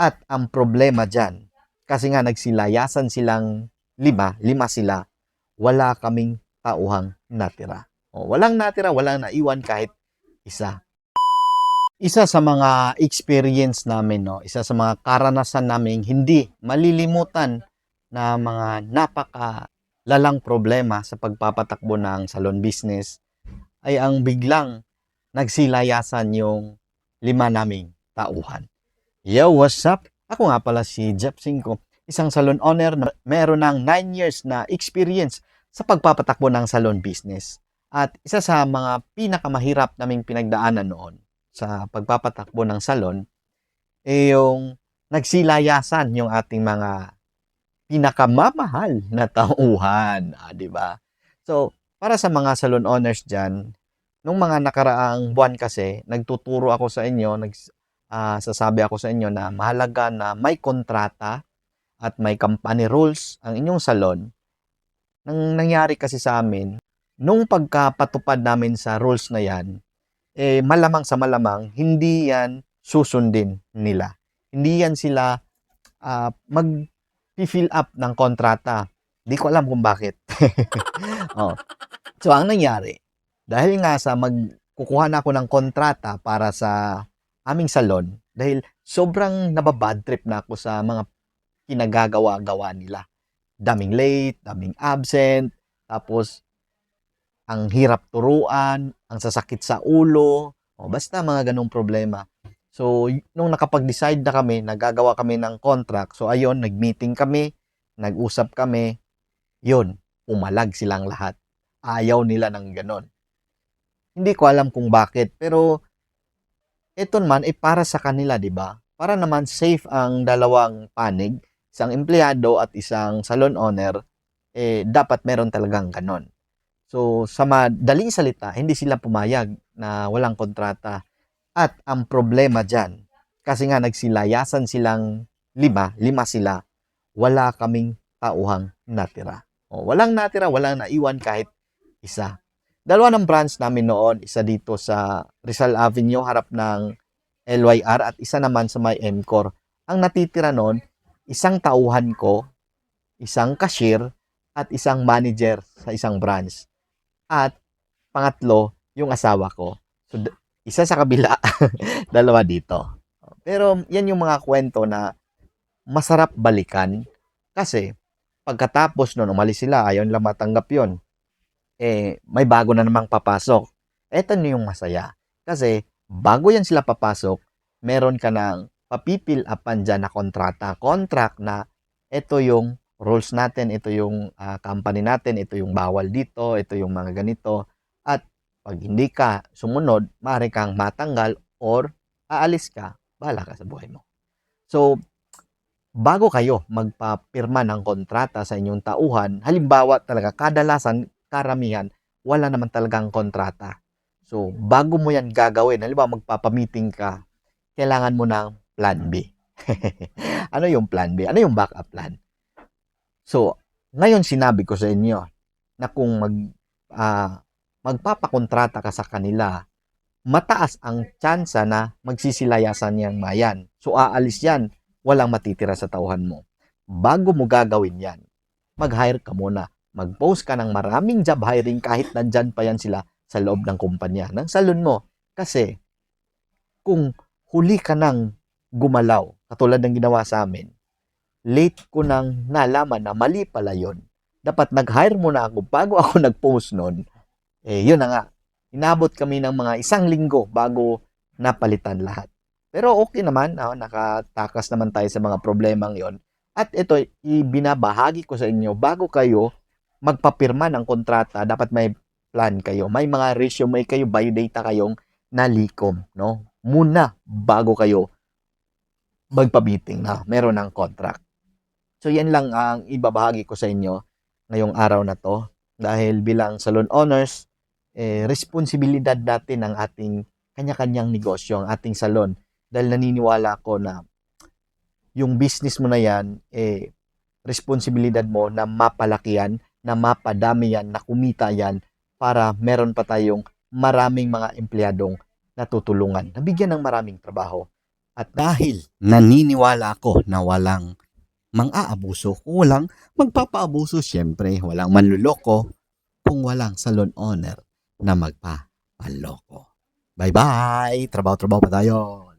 At ang problema dyan, kasi nga nagsilayasan silang lima sila, wala kaming tauhang natira. O, walang natira, walang naiwan kahit isa. Isa sa mga experience namin, no, isa sa mga karanasan namin hindi malilimutan na mga napaka-lalang problema sa pagpapatakbo ng salon business ay ang biglang nagsilayasan yung lima naming tauhan. Yo, what's up? Ako nga pala si Jeff Cinco, isang salon owner na meron ng 9 years na experience sa pagpapatakbo ng salon business. At isa sa mga pinakamahirap naming pinagdaanan noon sa pagpapatakbo ng salon ay yung nagsilayasan yung ating mga pinakamamahal na tauhan, di ba? So, para sa mga salon owners diyan, nung mga nakaraang buwan kasi, nagtuturo ako sa inyo, sasabi ako sa inyo na mahalaga na may kontrata at may company rules ang inyong salon. Nang nangyari kasi sa amin, nung pagkapatupad namin sa rules na yan, malamang sa malamang, hindi yan susundin nila. Hindi yan sila mag-fill up ng kontrata. Di ko alam kung bakit. Oh. So, ang nangyari, dahil nga sa kukuha na ako ng kontrata para sa aming salon, dahil sobrang nababad trip na ako sa mga kinagagawa-gawa nila. Daming late, daming absent, tapos ang hirap turuan, ang sasakit sa ulo, o basta mga ganong problema. So, nung nakapag-decide na kami, nagagawa kami ng contract, so ayun, nag-meeting kami, nag-usap kami, yun, umalag silang lahat. Ayaw nila ng ganon. Hindi ko alam kung bakit, pero ito naman ay para sa kanila, di ba? Para naman safe ang dalawang panig, isang empleyado at isang salon owner, dapat meron talagang ganon. So, sa madaling salita, hindi sila pumayag na walang kontrata. At ang problema dyan, kasi nga nagsilayasan silang lima sila, wala kaming tauhang natira. O, walang natira, walang naiwan kahit isa. Dalawa ng branch namin noon, isa dito sa Rizal Avenue, harap ng LYR, at isa naman sa may MCOR. Ang natitira noon, isang tauhan ko, isang cashier, at isang manager sa isang branch. At pangatlo, yung asawa ko. So, isa sa kabila, dalawa dito. Pero yan yung mga kwento na masarap balikan kasi pagkatapos nun, umalis sila, ayaw nila matanggap yon, may bago na namang papasok. Eto na yung masaya. Kasi bago yan sila papasok, meron ka ng papipil upan dyan na kontrata. Contract na ito yung rules natin, ito yung company natin, ito yung bawal dito, ito yung mga ganito. At pag hindi ka sumunod, maaari kang matanggal or aalis ka, bahala ka sa buhay mo. So, bago kayo magpapirma ng kontrata sa inyong tauhan, halimbawa talaga, kadalasan, karamihan, wala naman talagang kontrata. So, bago mo yan gagawin, halimbawa magpapamiting ka, kailangan mo ng plan B. Ano yung plan B? Ano yung backup plan? So, ngayon sinabi ko sa inyo na kung magpapakontrata ka sa kanila, mataas ang tsansa na magsisilayasan yang mayan. So, aalis yan, walang matitira sa tauhan mo. Bago mo gagawin yan, mag-hire ka muna. Mag-post ka ng maraming job hiring kahit nandyan pa yan sila sa loob ng kumpanya, ng salon mo. Kasi, kung huli ka nang gumalaw, katulad ng ginawa sa amin, late ko nang nalaman na mali pala yun. Dapat nag-hire muna ako bago ako nag-post nun. Yun na nga. Inabot kami ng mga 1 linggo bago napalitan lahat. Pero okay naman, nakatakas naman tayo sa mga problemang yon. At ito, ibinabahagi ko sa inyo, bago kayo magpapirma ng kontrata, dapat may plan kayo. May mga resume kayo, biodata kayong nalikom, no? Muna, bago kayo magpa-meeting na meron ng contract. So, yan lang ang ibabahagi ko sa inyo ngayong araw na to. Dahil bilang salon owners, responsibilidad natin ang ating kanya-kanyang negosyo, ang ating salon. Dahil naniniwala ako na yung business mo na yan, responsibilidad mo na mapalaki yan, na mapadami yan, na kumita yan, para meron pa tayong maraming mga empleyadong natutulungan, nabigyan ng maraming trabaho. At dahil naniniwala ako na walang mang-aabuso, kung walang magpapaabuso, siyempre walang manluloko kung walang salon owner na magpapaloko. Bye-bye! Trabaho-trabaho pa tayo!